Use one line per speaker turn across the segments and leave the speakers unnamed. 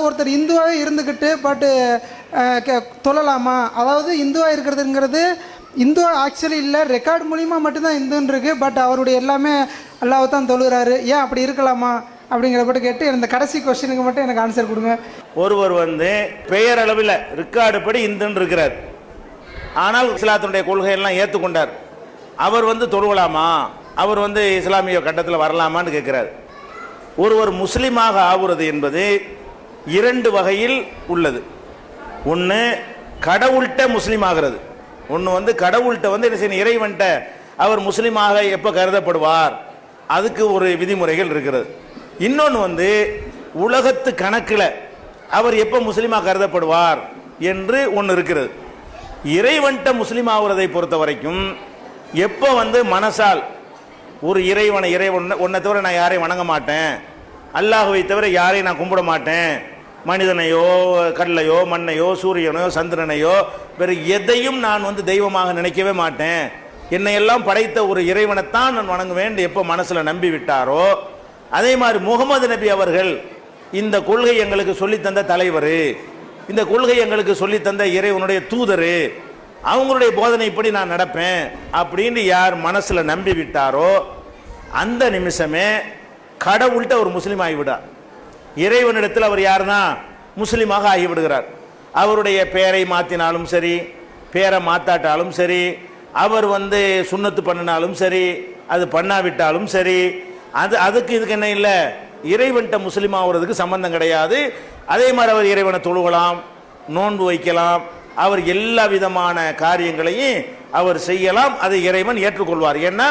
ஒருத்தர் இந்துவாகவே இருந்துக்கிட்டு பட்டு தொழலாமா? அதாவது இந்துவாக இருக்கிறதுங்கிறது இந்துவா ஆக்சுவலி இல்லை, ரெக்கார்டு மூலிமா மட்டும்தான் இந்துன்னு இருக்குது. பட் அவருடைய எல்லாமே அல்லாஹ் தான் தொழுகிறாரு, ஏன் அப்படி இருக்கலாமா அப்படிங்கிறப்பட்ட கேட்டு இந்த கடைசி கொஸ்டினுக்கு மட்டும் எனக்கு ஆன்சர் கொடுங்க.
ஒருவர் பெயரளவில் ரெக்கார்டு படி இந்துன்னு இருக்கிறார், ஆனால் இஸ்லாத்தினுடைய கொள்கையெல்லாம் ஏற்றுக்கொண்டார். அவர் தொழுவலாமா, அவர் இஸ்லாமிய கட்டத்தில் வரலாமான்னு கேட்கிறார். ஒருவர் முஸ்லீமாக ஆகுறது என்பது இரண்டு வகையில் உள்ளது. ஒன்று கடவுள்கிட்ட முஸ்லீம் ஆகிறது, ஒன்று கடவுள்கிட்ட என்ன செய்யணும், இறைவன்கிட்ட அவர் முஸ்லீமாக எப்போ கருதப்படுவார், அதுக்கு ஒரு விதிமுறைகள் இருக்கிறது. இன்னொன்று உலகத்து கணக்கில் அவர் எப்போ முஸ்லீமாக கருதப்படுவார் என்று ஒன்று இருக்கிறது. இறைவன்கிட்ட முஸ்லீம் ஆகுறதை பொறுத்த வரைக்கும் எப்போ மனசால் ஒரு இறைவனை ஒன்றை தவிர நான் யாரையும் வணங்க மாட்டேன், அல்லாஹ்வை தவிர யாரையும் நான் கும்பிட மாட்டேன், மனிதனையோ கல்லையோ மண்ணையோ சூரியனையோ சந்திரனையோ வேறு எதையும் நான் தெய்வமாக நினைக்கவே மாட்டேன், என்னையெல்லாம் படைத்த ஒரு இறைவனைத்தான் நான் வணங்குவேன் எப்போ மனசில் நம்பி விட்டாரோ, அதே மாதிரி முகமது நபி அவர்கள் இந்த கொள்கை எங்களுக்கு சொல்லித்தந்த தலைவர், இந்த கொள்கை எங்களுக்கு சொல்லித்தந்த இறைவனுடைய தூதர், அவங்களுடைய போதனைப்படி நான் நடப்பேன் அப்படின்னு யார் மனசில் நம்பி விட்டாரோ அந்த நிமிஷமே கடவுள்கிட்ட ஒரு முஸ்லீம் ஆகிவிடார். இறைவனிடத்தில் அவர் யாருன்னா முஸ்லீமாக ஆகிவிடுகிறார். அவருடைய பெயரை மாற்றினாலும் சரி, பேரை மாற்றாட்டாலும் சரி, அவர் சுன்னத்து பண்ணினாலும் சரி, அது பண்ணாவிட்டாலும் சரி, அதுக்கு இதுக்கு என்ன இல்லை, இறைவன்கிட்ட முஸ்லீம் ஆகிறதுக்கு சம்பந்தம் கிடையாது. அதே மாதிரி அவர் இறைவனை தொழுகலாம், நோன்பு வைக்கலாம், அவர் எல்லா விதமான காரியங்களையும் அவர் செய்யலாம், அதை இறைவன் ஏற்றுக்கொள்வார். ஏன்னா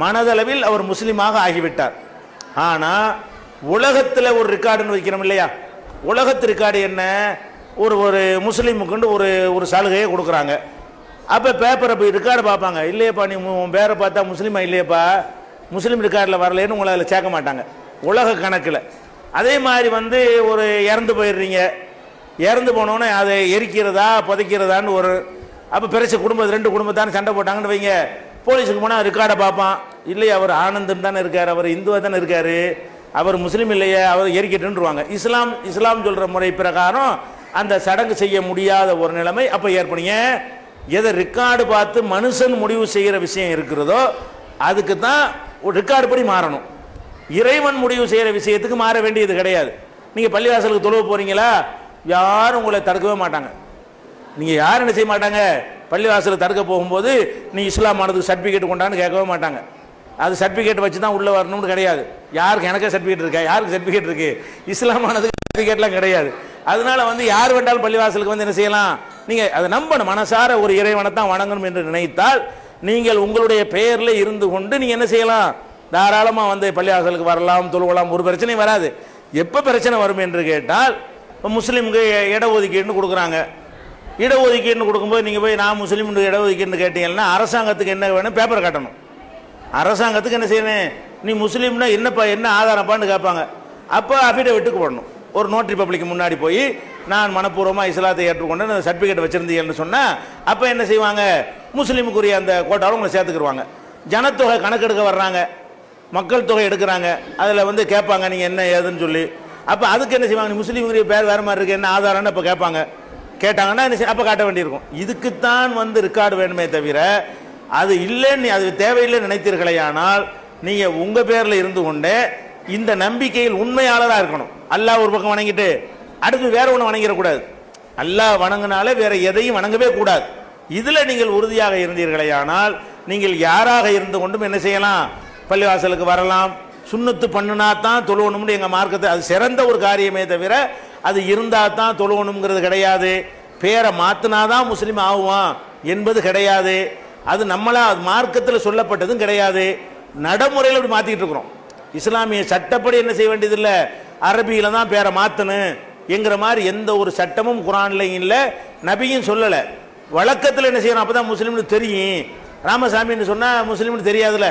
மனதளவில் அவர் முஸ்லீமாக ஆகிவிட்டார். ஆனால் உலகத்தில் ஒரு ரெக்கார்டுன்னு வைக்கிறோம் இல்லையா, உலகத்து ரெக்கார்டு என்ன, ஒரு ஒரு முஸ்லீமுக்குண்டு ஒரு ஒரு சலுகையை கொடுக்குறாங்க. அப்போ பேப்பரை போய் ரெக்கார்டு பார்ப்பாங்க, இல்லையப்பா நீ உன் பேரை பார்த்தா முஸ்லீமா இல்லையப்பா, முஸ்லீம் ரெக்கார்டில் வரலன்னு உங்களை அதில் சேர்க்க மாட்டாங்க உலக கணக்கில். அதே மாதிரி ஒரு இறந்து போயிடுறீங்க, இறந்து போனோன்னே அதை எரிக்கிறதா புதைக்கிறதான்னு ஒரு அப்போ பிரிச்ச ரெண்டு குடும்பத்தான சண்டை போட்டாங்கன்னு வைங்க, போலீஸுக்கு போனால் ரெக்கார்டை பார்ப்பான், இல்லையா அவர் ஆனந்தன் தானே இருக்கார், அவர் இந்துவாக தானே இருக்கார், அவர் முஸ்லீம் இல்லையே, அவர் எரிக்கட்டுருவாங்க. இஸ்லாம் சொல்கிற முறை பிரகாரம் அந்த சடங்கு செய்ய முடியாத ஒரு நிலைமை அப்போ ஏற்படுங்க. எதை ரெக்கார்டு பார்த்து மனுஷன் முடிவு செய்கிற விஷயம் இருக்கிறதோ அதுக்கு தான் ரெக்கார்டு படி மாறணும். இறைவன் முடிவு செய்கிற விஷயத்துக்கு மாற வேண்டியது கிடையாது. நீங்கள் பள்ளிவாசலுக்கு தொழுவ போகிறீங்களா, யாரும் உங்களை தடுக்கவே மாட்டாங்க. நீங்கள் யாரும் என்ன செய்ய மாட்டாங்க, பள்ளிவாசலுக்கு தடுக்க போகும்போது நீ இஸ்லாம் ஆனதுக்கு சர்டிஃபிகேட் கொண்டான்னு கேட்கவே மாட்டாங்க. அது சர்டிஃபிகேட் வச்சு தான் உள்ளே வரணும்னு கிடையாது. யாருக்கு எனக்கே சர்டிஃபிகேட் இருக்கா, யாருக்கு சர்டிஃபிகேட் இருக்குது, இஸ்லாம் ஆனதுக்கு சர்டிஃபிகேட்லாம் கிடையாது. அதனால யார் வேண்டாலும் பள்ளிவாசலுக்கு என்ன செய்யலாம், நீங்கள் அதை நம்பணும், மனசார ஒரு இறைவனை தான் வணங்கணும் என்று நினைத்தால் நீங்கள் உங்களுடைய பெயரில் இருந்து கொண்டு நீங்கள் என்ன செய்யலாம், தாராளமாக பள்ளிவாசலுக்கு வரலாம், தொழுவலாம், ஒரு பிரச்சனையும் வராது. எப்போ பிரச்சனை வரும் என்று கேட்டால், முஸ்லீமுக்கு இடஒதுக்கீடுன்னு கொடுக்குறாங்க, இடஒதுக்கீடுன்னு கொடுக்கும்போது நீங்கள் போய் நான் முஸ்லீமுக்கு இடஒதுக்கீடுன்னு கேட்டீங்கன்னா அரசாங்கத்துக்கு என்ன வேணும், பேப்பர் காட்டணும். அரசாங்கத்துக்கு என்ன செய்யணும், நீ முஸ்லீம்னா என்னப்பா என்ன ஆதாரப்பான்னு கேட்பாங்க. அப்போ அஃபிடவிட்டுக்கு போடணும், ஒரு நோட்டரி பப்ளிக் முன்னாடி போய் நான் மனப்பூர்வமாக இஸ்லாத்தை ஏற்றுக்கொண்டு சர்டிஃபிகேட் வச்சுருந்தீங்கன்னு சொன்னால் அப்போ என்ன செய்வாங்க, முஸ்லீமுக்குரிய அந்த கோட்டாவில் உங்களை சேர்த்துக்குருவாங்க. ஜனத்தொகை கணக்கெடுக்க வர்றாங்க, மக்கள் தொகை எடுக்கிறாங்க, அதில் கேட்பாங்க நீங்கள் என்ன ஏதுன்னு சொல்லி. அப்போ அதுக்கு என்ன செய்வாங்க, முஸ்லீமுக்குரிய பேர் வேறு மாதிரி இருக்குது, என்ன ஆதாரம்னு இப்போ கேட்பாங்க. கேட்டாங்கன்னா என்ன அப்போ காட்ட வேண்டியிருக்கும். இதுக்குத்தான் ரெக்கார்டு வேணுமே தவிர அது இல்லைன்னு, அது தேவையில்லைன்னு நினைத்தீர்களே, ஆனால் நீங்கள் உங்கள் பேரில் இருந்து கொண்டே இந்த நம்பிக்கையில் உண்மையாளராக இருக்கணும். அல்லாஹ் ஒரு பக்கம் வணங்கிட்டு அடுத்து வேற ஒன்று வணங்கிடக்கூடாது. அல்லாஹ் வணங்கினாலே வேற எதையும் வணங்கவே கூடாது. இதில் நீங்கள் உறுதியாக இருந்தீர்களே, ஆனால் நீங்கள் யாராக இருந்து கொண்டும் என்ன செய்யலாம், பள்ளிவாசலுக்கு வரலாம், சுன்னத்து பண்ணுனா தான் தொழுவணும்னு எங்கள் மார்க்கத்தை, அது சிறந்த ஒரு காரியமே தவிர அது இருந்தால் தான் தொழுவணுங்கிறது கிடையாது. பேரை மாற்றினாதான் முஸ்லீம் ஆகுவான் என்பது கிடையாது. அது நம்மளா மார்க்கத்தில் சொல்லப்பட்டதும் கிடையாது. நடைமுறையில் அப்படி மாற்றிக்கிட்டு இருக்கிறோம். இஸ்லாமிய சட்டப்படி என்ன செய்ய வேண்டியதில்லை, அரபியில் தான் பேரை மாற்றணும் என்கிற மாதிரி எந்த ஒரு சட்டமும் குரான்லையும் இல்லை, நபியும் சொல்லலை. வழக்கத்தில் என்ன செய்யணும், அப்போ தான் முஸ்லீம்னு தெரியும். ராமசாமின்னு சொன்னால் முஸ்லீம்னு தெரியாதுல்ல,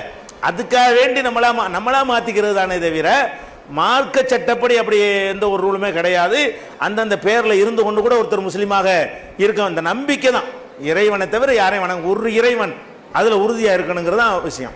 அதுக்காக வேண்டி நம்மளா மாற்றிக்கிறது தானே தவிர மார்க்க சட்டப்படி அப்படி எந்த ஒரு ரூலுமே கிடையாது. அந்தந்த பேரில் இருந்து கொண்டு கூட ஒருத்தர் முஸ்லீமாக இருக்க அந்த நம்பிக்கை தான். இறைவனை தவிர யாரையும் வணங்க ஒரு இறைவன் அதில் உறுதியாக இருக்கணுங்கிறது தான் விஷயம்.